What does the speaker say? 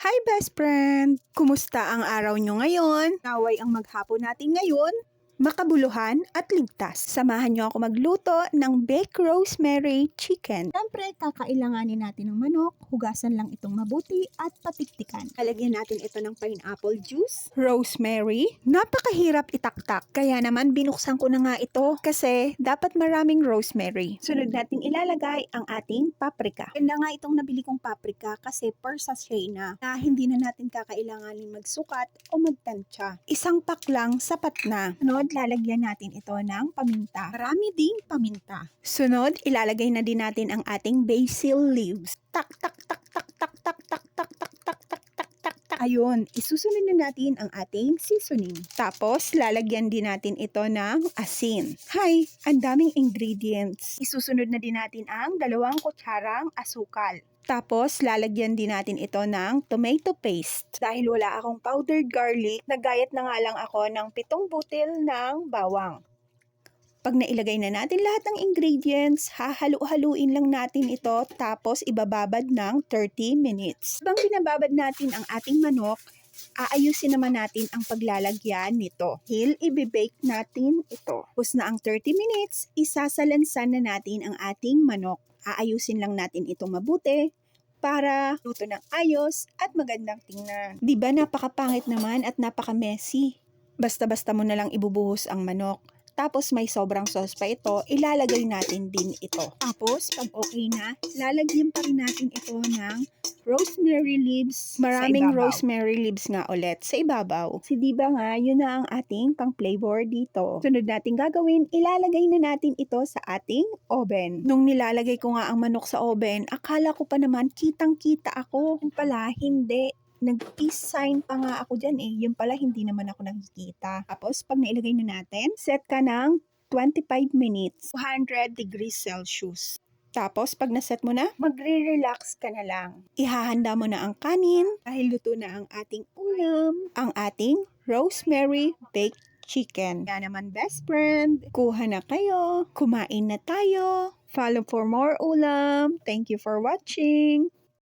Hi best friend! Kumusta ang araw nyo ngayon? Naway ang maghapon natin ngayon makabuluhan at ligtas. Samahan nyo ako magluto ng baked rosemary chicken. Siyempre, kakailanganin natin ng manok. Hugasan lang itong mabuti at patiktikan. Lalagyan natin ito ng pineapple juice, rosemary. Napakahirap itaktak. Kaya naman binuksan ko na nga ito kasi dapat maraming rosemary. Sunod nating ilalagay ang ating paprika. Ganda nga itong nabili kong paprika kasi per sachet na hindi na natin kakailanganin magsukat o magtansya. Isang pack lang sapat na. Sunod, lalagyan natin ito ng paminta. Marami ding paminta. Sunod, ilalagay na din natin ang ating basil leaves. Tak tak tak tak tak tak tak tak tak tak tak tak tak tak. Ayun, isusunod na natin ang ating seasoning. Tapos, lalagyan din natin ito ng asin. Hay, ang daming ingredients. Isusunod na din natin ang 2 kutsarang asukal. Tapos, lalagyan din natin ito ng tomato paste. Dahil wala akong powdered garlic, nagayat na nga lang ako ng 7 butil ng bawang. Pag nailagay na natin lahat ng ingredients, hahalu-haluin lang natin ito tapos ibababad ng 30 minutes. Habang binababad natin ang ating manok, aayusin naman natin ang paglalagyan nito. Ibibake natin ito. Tapos na ang 30 minutes, isasalansan na natin ang ating manok. Aayusin lang natin ito mabuti para luto ng ayos at magandang tingnan. Diba napakapangit naman at napaka-messy? Basta-basta mo na lang ibubuhos ang manok. Tapos may sobrang sauce pa ito, ilalagay natin din ito. Tapos pag okay na, lalagyan pa rin natin ito ng rosemary leaves. Maraming rosemary leaves nga ulit sa ibabaw. Si diba nga, yun na ang ating pang flavor dito. Sunod natin gagawin, ilalagay na natin ito sa ating oven. Nung nilalagay ko nga ang manok sa oven, akala ko pa naman kitang-kita ako. Yung pala, hindi. Nag-peace sign pa nga ako dyan eh. Yung pala, hindi naman ako nakikita. Tapos, pag nailagay na natin, set ka ng 25 minutes, 200 degrees Celsius. Tapos, pag naset mo na, magre-relax ka na lang. Ihahanda mo na ang kanin dahil luto na ang ating ulam, ang ating rosemary baked chicken. Kaya naman, best friend, kuha na kayo, kumain na tayo. Follow for more ulam. Thank you for watching.